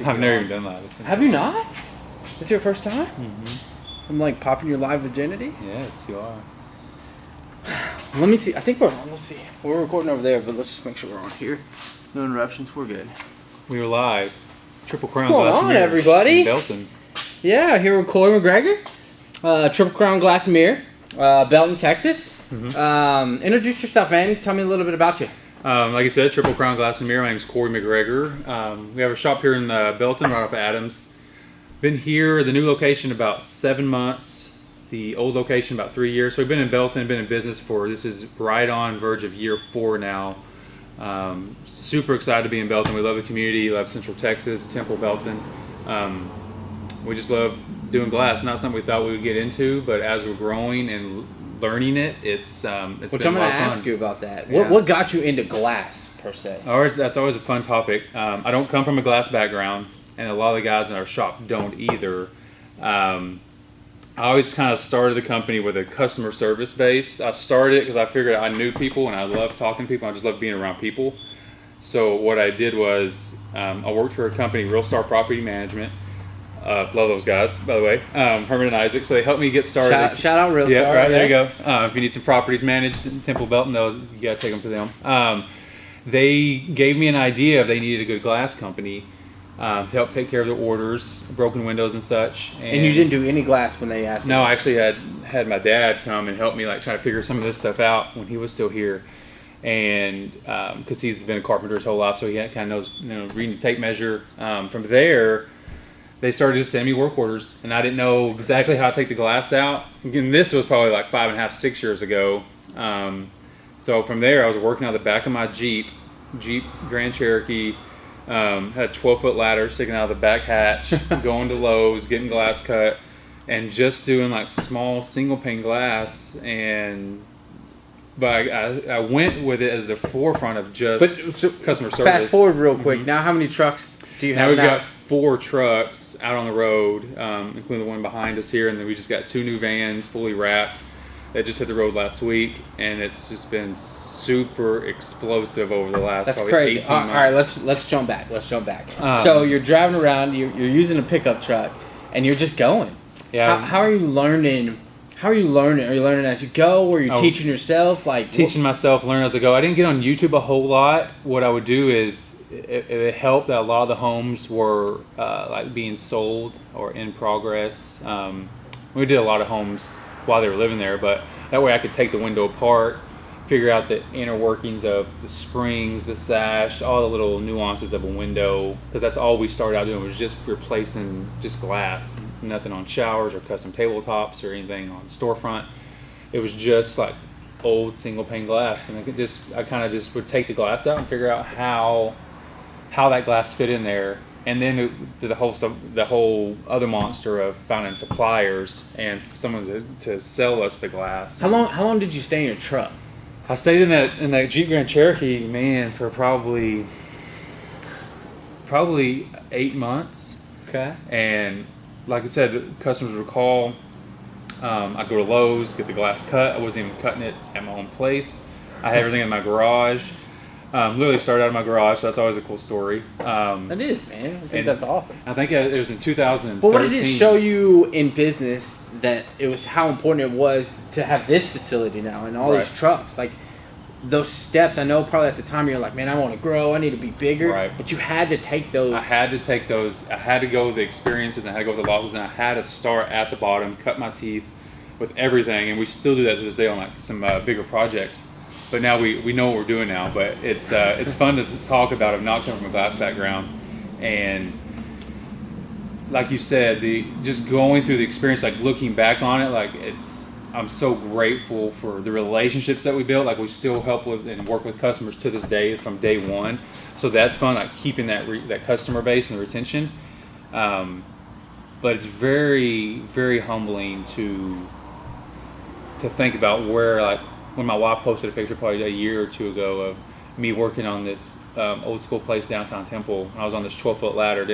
I've never even done live. Have you not? This your first time? Mm-hmm. I'm like popping your live virginity. Yes, you are. Let me see. I think we're on. Let's see. We're recording over there, but let's just make sure we're on here. No interruptions. We're good. We were live. Triple Crown What's going Glass on, Mirror everybody? in Belton. Yeah, here with Corey McGregor, Triple Crown Glass Mirror, Belton, Texas. Mm-hmm. Introduce yourself, man. Tell me a little bit about you. Like I said, Triple Crown Glass and Mirror. My name is Corey McGregor. We have a shop here in Belton, right off of Adams. Been here, the new location, about 7 months. The old location, about 3 years. So we've been in Belton, been in business for, this is right on verge of year 4 now. Super excited to be in Belton. We love the community, love Central Texas, Temple, Belton. We just love doing glass. Not something we thought we would get into, but as we're growing and learning it, it's Which been I'm a going to lot of ask fun. you about that. Yeah. What got you into glass, per se? That's always a fun topic. I don't come from a glass background, and a lot of the guys in our shop don't either. I always kind of started the company with a customer service base. I started because I figured I knew people, and I love talking to people. I just love being around people. So what I did was I worked for a company, Real Star Property Management. Love those guys, by the way, Herman and Isaac. So they helped me get started. Shout out Real Yeah, Star. right, there you go. If you need some properties managed in Temple Belton, though, you got to take them to them. They gave me an idea if they needed a good glass company to help take care of their orders, broken windows and such. And you didn't do any glass when they asked you? No, I actually had my dad come and help me try to figure some of this stuff out when he was still here. And because he's been a carpenter his whole life, so he kind of knows, reading the tape measure. From there, they started to send me work orders, and I didn't know exactly how to take the glass out. Again, this was probably 5.5, 6 years ago. So from there, I was working on the back of my Jeep Grand Cherokee. Had a 12-foot ladder sticking out of the back hatch, going to Lowe's, getting glass cut, and just doing small single pane glass. But I went with it as the forefront of just customer service. Fast forward real quick. Mm-hmm. Now, how many trucks do you have? Now we've got 4 trucks out on the road, including the one behind us here, and then we just got 2 new vans fully wrapped that just hit the road last week, and it's just been super explosive over the last probably crazy. 18 months. All right, let's jump back. So you're driving around, you're using a pickup truck, and you're just going. Yeah. How are you learning? Are you learning as you go, or are you teaching yourself? Teaching myself, learning as I go. I didn't get on YouTube a whole lot. What I would do is, it helped that a lot of the homes were being sold or in progress. We did a lot of homes while they were living there, but that way I could take the window apart, figure out the inner workings of the springs, the sash, all the little nuances of a window, because that's all we started out doing was just replacing just glass, nothing on showers or custom tabletops or anything on storefront. It was just old single pane glass, and I kind of just would take the glass out and figure out how that glass fit in there. And then the whole other monster of finding suppliers and someone to sell us the glass. How long did you stay in your truck? I stayed in that Jeep Grand Cherokee, man, for probably 8 months. Okay. And like I said, customers would call. I'd go to Lowe's, get the glass cut. I wasn't even cutting it at my own place. I had everything in my garage. Literally started out of my garage, so that's always a cool story. That is, man. I think that's awesome. I think it was in 2013. But what did it show you in business that it was how important it was to have this facility now and all these trucks? Those steps, I know probably at the time you're like, man, I want to grow, I need to be bigger. Right. But you had to take those. I had to take those. I had to go with the experiences, and I had to go with the losses, and I had to start at the bottom, cut my teeth with everything, and we still do that to this day on some bigger projects. But now we know what we're doing now. But it's fun to talk about it, not coming from a glass background, and like you said, just going through the experience, looking back on it, I'm so grateful for the relationships that we built. We still help with and work with customers to this day from day one. So that's fun, keeping that customer base and the retention. But it's very, very humbling to think about where when my wife posted a picture probably a year or 2 ago of me working on this old school place downtown Temple. I was on this 12-foot ladder,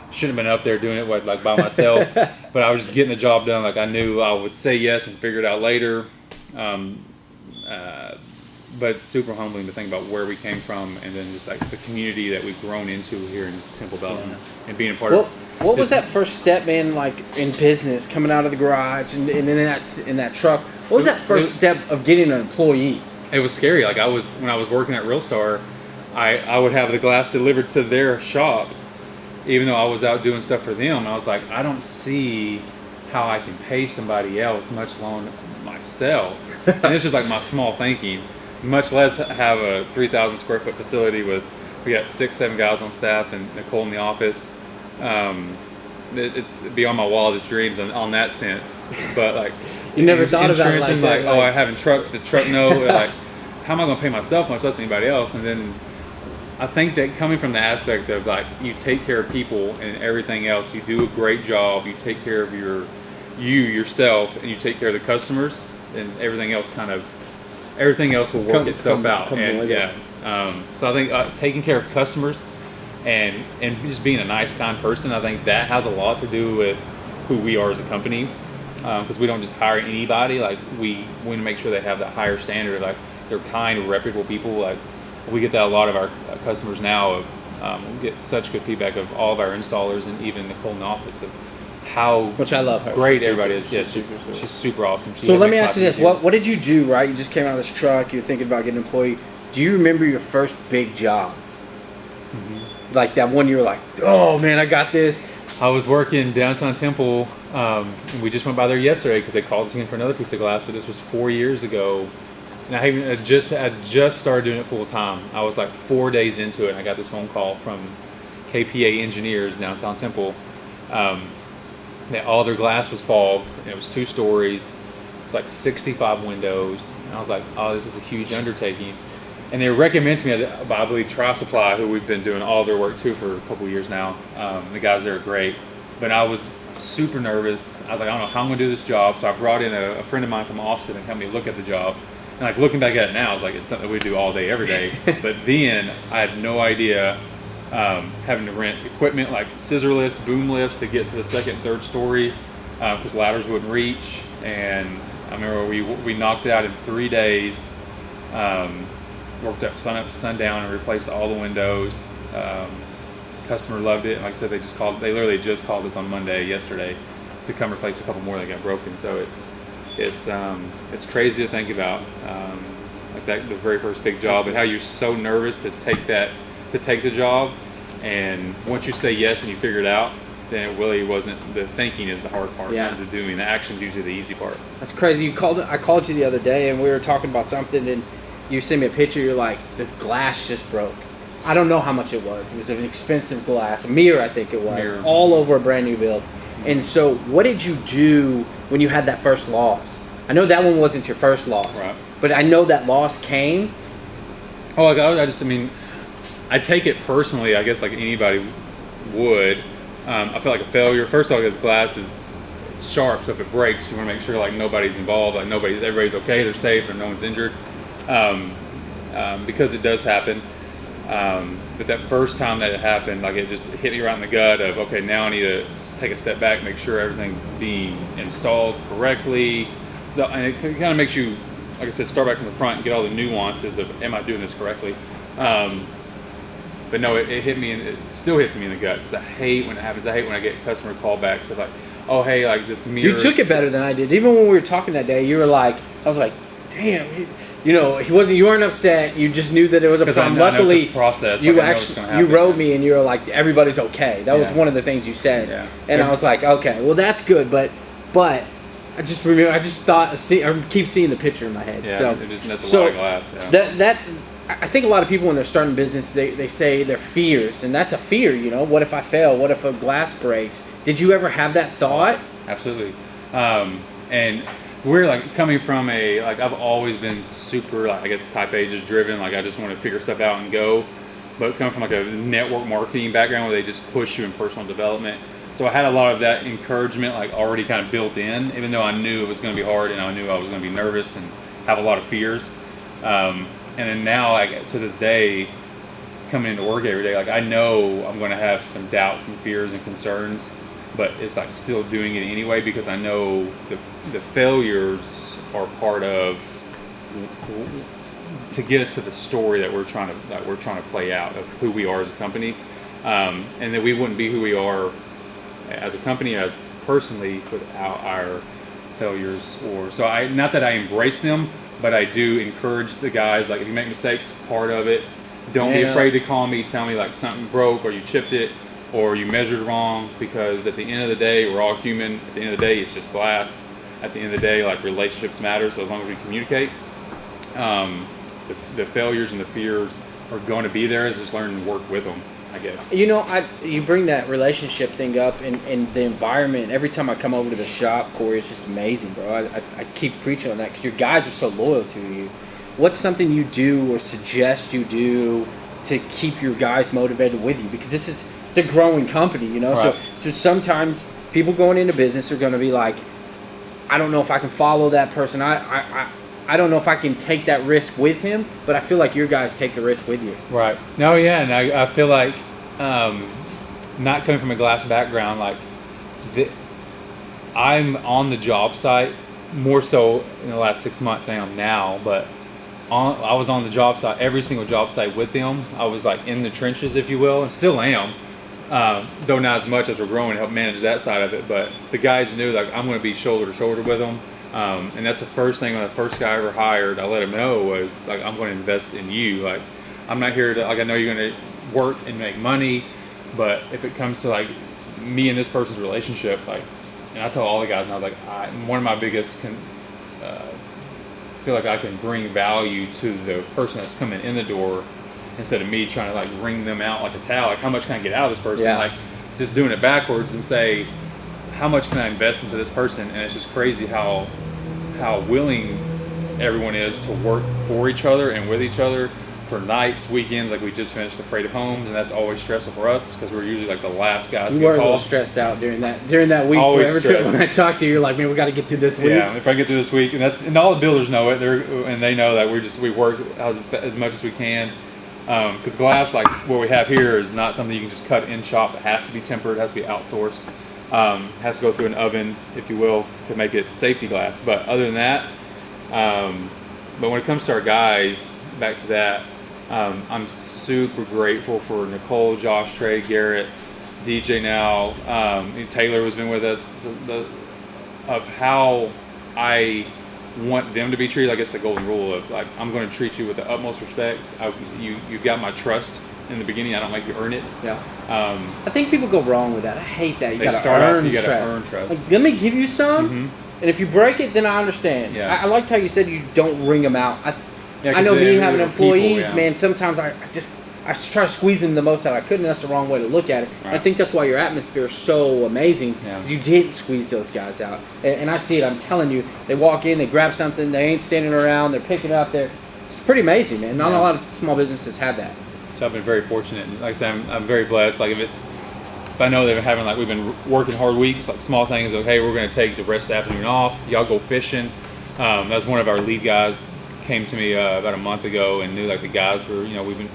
shouldn't have been up there doing it by myself, but I was just getting the job done. I knew I would say yes and figure it out later. but it's super humbling to think about where we came from, and then just like the community that we've grown into here in Temple Belton, and being a part of. What was that first step, man? Like in business, coming out of the garage and in that truck. What was that first step of getting an employee? It was scary. Like when I was working at Real Star, I would have the glass delivered to their shop, even though I was out doing stuff for them. And I was like, I don't see how I can pay somebody else, much alone myself. And it's just like my small thinking, much less have a 3,000 square foot facility we got 6-7 guys on staff and Nicole in the office. It's beyond my wildest dreams on that sense. But like, you never thought about it like and that. Oh, I having trucks, the truck no. Like, how am I going to pay myself much less anybody else? And then I think that coming from the aspect of like you take care of people and everything else, you do a great job. You take care of yourself, and you take care of the customers, and everything else will work itself out. And yeah, so I think taking care of customers and just being a nice, kind person, I think that has a lot to do with who we are as a company, because we don't just hire anybody. Like we want to make sure they have that higher standard. Like they're kind, reputable people. Like we get that a lot of our customers now. We get such good feedback of all of our installers and even Nicole in the office of how which I love her. Great everybody is. Yes, she's super awesome. So let me ask you this: what did you do? Right, you just came out of this truck. You're thinking about getting an employee. Do you remember your first big job? Mm-hmm. Like that one you were like, oh man, I got this. I was working downtown Temple. And we just went by there yesterday because they called us in for another piece of glass. But this was 4 years ago. And I just started doing it full time. I was like 4 days into it, and I got this phone call from KPA Engineers downtown Temple. That all their glass was fogged, and it was 2 stories. It was like 65 windows, and I was like, "Oh, this is a huge undertaking." And they recommended to me, I believe, Tri Supply, who we've been doing all their work too for a couple of years now. The guys there are great, but I was super nervous. I was like, I don't know how I'm gonna do this job, so I brought in a friend of mine from Austin and helped me look at the job. And like looking back at it now, it's like it's something we do all day, every day. But then I had no idea having to rent equipment like scissor lifts, boom lifts to get to the second, third story because ladders wouldn't reach. And I remember we knocked it out in 3 days. Worked up sun up to sundown and replaced all the windows. Customer loved it. And like I said, they literally just called us on yesterday, to come replace a couple more that got broken. So it's crazy to think about, like that, the very first big job, and how you're so nervous to take the job, and once you say yes and you figure it out, then it really wasn't. The thinking is the hard part. Yeah. The doing, the action's usually the easy part. That's crazy. I called you the other day, and we were talking about something, and you sent me a picture. You're like, this glass just broke. I don't know how much it was. It was an expensive glass, a mirror, I think it was, all over a brand new build. And so, what did you do when you had that first loss? I know that one wasn't your first loss, right, but I know that loss came. Oh, like I mean, I take it personally. I guess like anybody would. I feel like a failure. First of all, because glass is sharp, so if it breaks, you want to make sure like nobody's involved, like everybody's okay, they're safe, and no one's injured. Because it does happen. But that first time that it happened, like it just hit me right in the gut of, okay, now I need to take a step back, make sure everything's being installed correctly. And it kind of makes you, like I said, start back from the front and get all the nuances of, am I doing this correctly? But no, it hit me, and it still hits me in the gut, because I hate when it happens. I hate when I get customer callbacks of like, oh, hey, like this mirror. You took it better than I did. Even when we were talking that day, you were like, I was like, damn, you weren't upset. You just knew that it was a problem. Luckily, it's a process. You wrote me and you were like, everybody's okay. That was one of the things you said. Yeah. And I was like, okay, well that's good, but I just remember, I keep seeing the picture in my head. Yeah, so it just nets a lot of glass. Yeah. I think a lot of people when they're starting business, they say their fears, and that's a fear. What if I fail? What if a glass breaks? Did you ever have that thought? Absolutely. And we're like coming from I've always been super, I guess, type A, just driven. Like I just want to figure stuff out and go. But coming from like a network marketing background where they just push you in personal development. So I had a lot of that encouragement like already kind of built in, even though I knew it was going to be hard and I knew I was going to be nervous and have a lot of fears. And then now, like to this day, coming into work every day, like I know I'm going to have some doubts and fears and concerns, but it's like still doing it anyway because I know the failures are part of to get us to the story that we're trying to play out of who we are as a company, and that we wouldn't be who we are as a company, as personally, without our failures. Or so I, not that I embrace them, but I do encourage the guys, like, if you make mistakes, part of it, don't be afraid to call me, tell me like something broke or you chipped it or you measured wrong, because at the end of the day, we're all human. At the end of the day, it's just glass. At the end of the day, like, relationships matter, so as long as we communicate, the failures and the fears are going to be there. It's just learning to work with them, I guess. You know, you bring that relationship thing up, and the environment. Every time I come over to the shop, Corey, it's just amazing, bro. I keep preaching on that because your guys are so loyal to you. What's something you do or suggest you do to keep your guys motivated with you? Because it's a growing company, you know. Right. So sometimes people going into business are going to be like, I don't know if I can follow that person. I don't know if I can take that risk with him, but I feel like your guys take the risk with you. Right. No, yeah, and I feel like, not coming from a glass background, like, I'm on the job site more so in the last 6 months than I am now, but I was on the job site, every single job site with them. I was like in the trenches, if you will, and still am, though not as much as we're growing to help manage that side of it. But the guys knew, like, I'm going to be shoulder to shoulder with them. And that's the first thing when the first guy I ever hired, I let him know was, like, I'm going to invest in you. Like, I'm not here to, like, I know you're going to work and make money, but if it comes to, like, me and this person's relationship, like, and I tell all the guys, and I was like, one of my biggest, feel like I can bring value to the person that's coming in the door instead of me trying to, like, wring them out like a towel. Like, how much can I get out of this person? Yeah. Like, just doing it backwards and say, how much can I invest into this person? And it's just crazy how willing everyone is to work for each other and with each other for nights, weekends. Like, we just finished the Parade of Homes, and that's always stressful for us because we're usually like the last guys to You get were a little called. stressed out during that week. Always Every time when I talk to you, you're like, man, we got to get through this week. Yeah, if I get through this week, and all the builders know it, and they know that we work as much as we can. Because glass, like what we have here, is not something you can just cut in shop. It has to be tempered, it has to be outsourced, has to go through an oven, if you will, to make it safety glass. But other than that, but when it comes to our guys, back to that, I'm super grateful for Nicole, Josh, Trey, Garrett, DJ now, Taylor has been with us, of how I want them to be treated. I guess the golden rule of, like, I'm going to treat you with the utmost respect. You got my trust in the beginning. I don't make you earn it. Yeah. I think people go wrong with that. I hate that. You got to earn trust. Like, let me give you some, and if you break it, then I understand. Yeah. I liked how you said you don't ring them out. Yeah, I know me having they're employees, people, man, sometimes I try to squeeze them the most that I could, and that's the wrong way to look at it. Right. I think that's why your atmosphere is so amazing. Yeah. You did squeeze those guys out. And I see it, I'm telling you. They walk in, they grab something, they ain't standing around, they're picking it up. It's pretty amazing, man. Not a lot of small businesses have that. So I've been very fortunate. And like I said, I'm very blessed. Like, if I know they've been having, like, we've been working hard weeks, like small things, like, hey, we're going to take the rest of the afternoon off. Y'all go fishing. That was one of our lead guys. Came to me about a month ago and knew, like, the guys were, we've been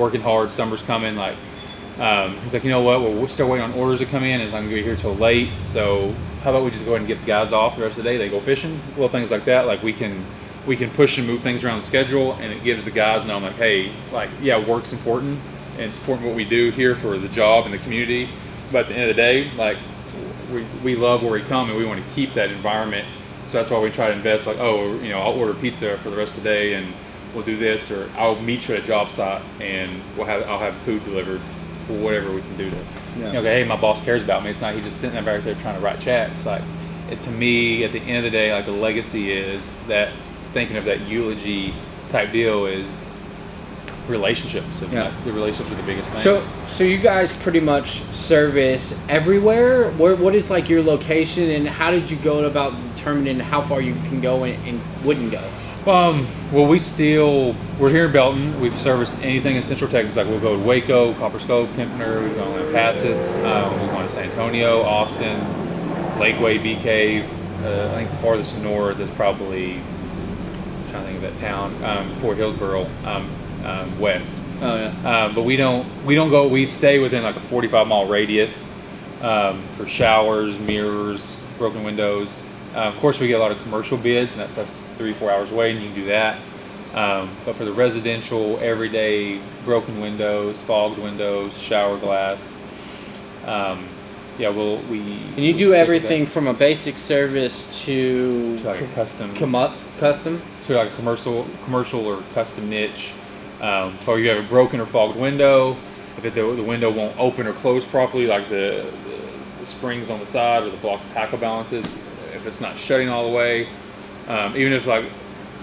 working hard, summer's coming, like, he's like, you know what, we're still waiting on orders to come in, and I'm going to be here till late, so how about we just go ahead and get the guys off the rest of the day, they go fishing, little things like that. Like, we can push and move things around the schedule, and it gives the guys know, I'm like, hey, like, yeah, work's important, and it's important what we do here for the job and the community, but at the end of the day, like, we love where we come, and we want to keep that environment. So that's why we try to invest, like, I'll order pizza for the rest of the day, and we'll do this, or I'll meet you at a job site, and I'll have food delivered, for whatever we can do to, hey, my boss cares about me. It's not he's just sitting there back there trying to write checks. Like, to me, at the end of the day, like, the legacy is that, thinking of that eulogy type deal, is relationships. And the relationships are the biggest thing. So you guys pretty much service everywhere. What is, like, your location, and how did you go about determining how far you can go and wouldn't go? Well, we're here in Belton. We've serviced anything in Central Texas. Like, we'll go to Waco, Copper Scope, Kempner, we've gone to Passes, we've gone to San Antonio, Austin, Lakeway, Bee Cave. I think the farthest north is probably, I'm trying to think of that town, Fort Hillsboro, west. Oh yeah. But we don't go. We stay within, like, a 45-mile radius for showers, mirrors, broken windows. Of course, we get a lot of commercial bids, and that's 3-4 hours away, and you can do that. But for the residential, everyday broken windows, fogged windows, shower glass, yeah, we. And you do everything from a basic service to like a custom, custom. to like a commercial or custom niche. So you have a broken or fogged window. If the window won't open or close properly, like the springs on the side or the block tackle balances, if it's not shutting all the way, even if like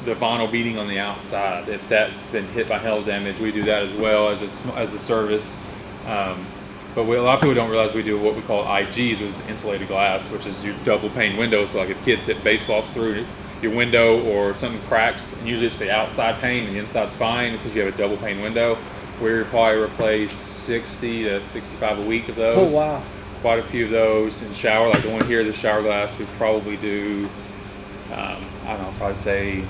the vinyl beading on the outside, if that's been hit by hail damage, we do that as well as a service. But a lot of people don't realize we do what we call IGs, which is insulated glass, which is your double pane windows. So like if kids hit baseballs through your window or something cracks, and usually it's the outside pane and the inside's fine because you have a double pane window. We probably replace 60 to 65 a week of those. Oh wow! Quite a few of those. In shower, like the one here, the shower glass, we probably do, I don't know, probably say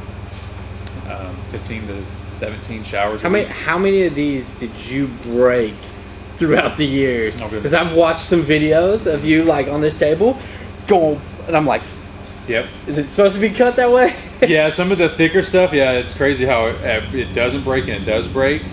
15 to 17 showers. How many of these did you break throughout the years? Because I've watched some videos of you like on this table, going, and I'm like, yep. Is it supposed to be cut that way? Yeah, some of the thicker stuff, yeah, it's crazy how it doesn't break and it does break.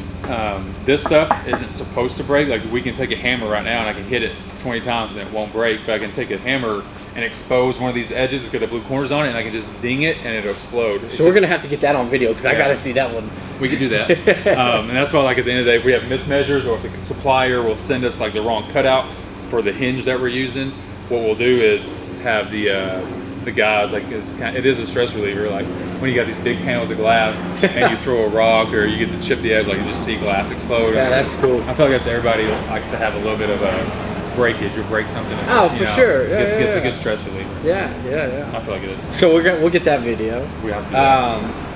This stuff isn't supposed to break. Like we can take a hammer right now and I can hit it 20 times and it won't break, but I can take a hammer and expose one of these edges, it's got the blue corners on it, and I can just ding it and it'll explode. So we're gonna have to get that on video because I gotta see that one. We could do that. And that's why, like at the end of the day, if we have mismeasures or if the supplier will send us like the wrong cutout for the hinge that we're using, what we'll do is have the guys, like it is a stress reliever, like when you got these big panels of glass and you throw a rock or you get to chip the edge, like you just see glass explode. Yeah, that's cool. I feel like that's everybody likes to have a little bit of a breakage or break something. Oh, for sure. Yeah, it's a good stress reliever. Yeah. I feel like it is. So we'll get that video. We have to do that.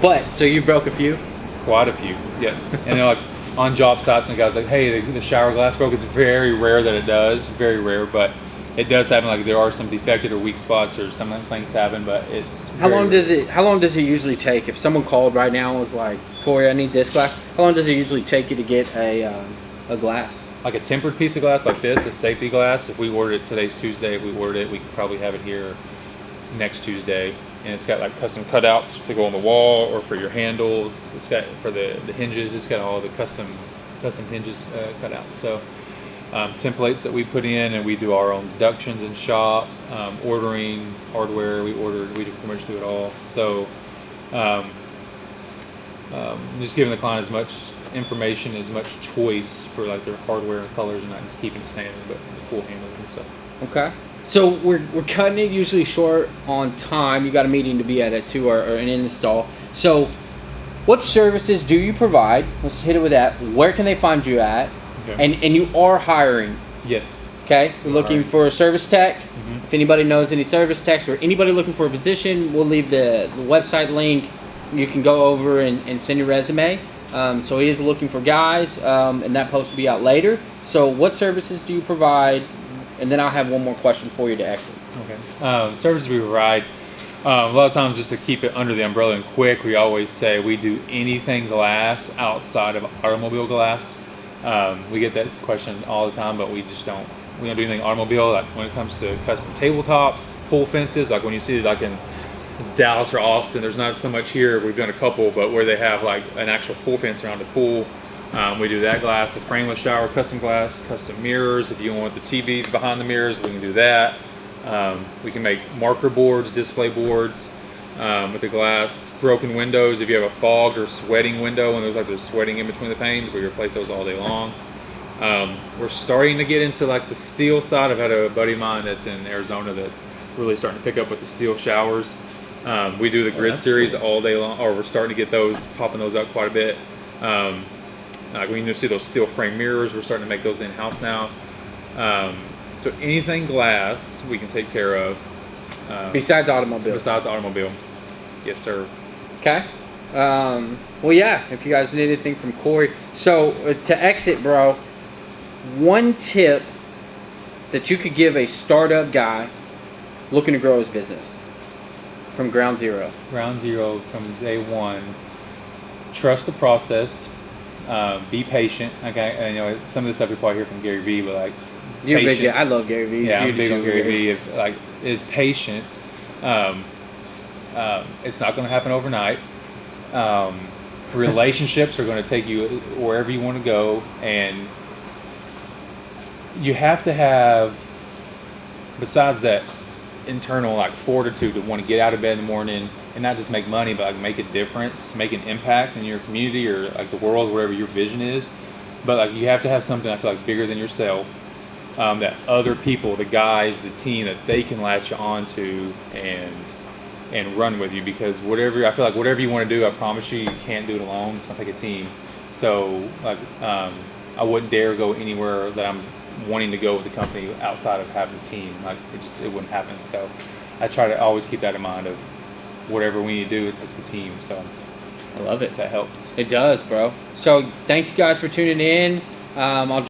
But so you broke a few? Quite a few, yes. And like on job sites, and the guys like, hey, the shower glass broke. It's very rare that it does, very rare, but it does happen. Like there are some defected or weak spots or some things happen, but it's. How long does it usually take if someone called right now and was like, Corey, I need this glass? How long does it usually take you to get a glass? Like a tempered piece of glass like this, the safety glass. If we ordered it today's Tuesday, if we ordered it, we could probably have it here next Tuesday. And it's got like custom cutouts to go on the wall or for your handles. It's got for the hinges. It's got all the custom hinges cutouts. So templates that we put in, and we do our own deductions in shop. Ordering hardware, we pretty much do it all. So just giving the client as much information, as much choice for like their hardware and colors, and not just keeping it standard, but the full handles and stuff. Okay. So we're cutting it usually short on time. You got a meeting to be at it too, or an install. So what services do you provide? Let's hit it with that. Where can they find you at? Okay. And you are hiring. Yes. Okay. We're looking for a service tech. Mm-hmm. If anybody knows any service techs or anybody looking for a position, we'll leave the website link. You can go over and send your resume. So he is looking for guys, and that post will be out later. So what services do you provide? And then I'll have one more question for you to exit. Okay. Services we provide, a lot of times just to keep it under the umbrella and quick, we always say we do anything glass outside of automobile glass. We get that question all the time, but we don't do anything automobile. Like when it comes to custom tabletops, pool fences, like when you see like in Dallas or Austin, there's not so much here. We've done a couple, but where they have like an actual pool fence around the pool, we do that glass. A frameless shower, custom glass, custom mirrors. If you want the TVs behind the mirrors, we can do that. We can make marker boards, display boards with the glass. Broken windows. If you have a fogged or sweating window and there's sweating in between the panes, we replace those all day long. We're starting to get into like the steel side. I've had a buddy of mine that's in Arizona that's really starting to pick up with the steel showers. We do the grid series all day long, or we're starting to get those, popping those up quite a bit. Like when you see those steel frame mirrors, we're starting to make those in-house now. So anything glass we can take care of. Besides automobile. Yes, sir. Okay. Well, yeah, if you guys need anything from Corey. So to exit, bro, one tip that you could give a startup guy looking to grow his business from ground zero. Ground zero from day one. Trust the process. Be patient. Okay, I know some of the stuff we probably hear from Gary Vee, but like you're big. Yeah, I love Gary Vee. Yeah, I'm big on Gary Vee. Is patience. It's not going to happen overnight. relationships are going to take you wherever you want to go, and you have to have, besides that internal like fortitude to want to get out of bed in the morning and not just make money, but like make a difference, make an impact in your community or like the world, wherever your vision is. But like you have to have something I feel like bigger than yourself, that other people, the guys, the team, that they can latch on to and run with you, because whatever, I feel like whatever you want to do, I promise you, you can't do it alone. It's going to take a team. So like I wouldn't dare go anywhere that I'm wanting to go with the company outside of having a team. Like it wouldn't happen. So I try to always keep that in mind of whatever we need to do, it's a team. So I love it. That helps. It does, bro. So thanks you guys for tuning in. I'll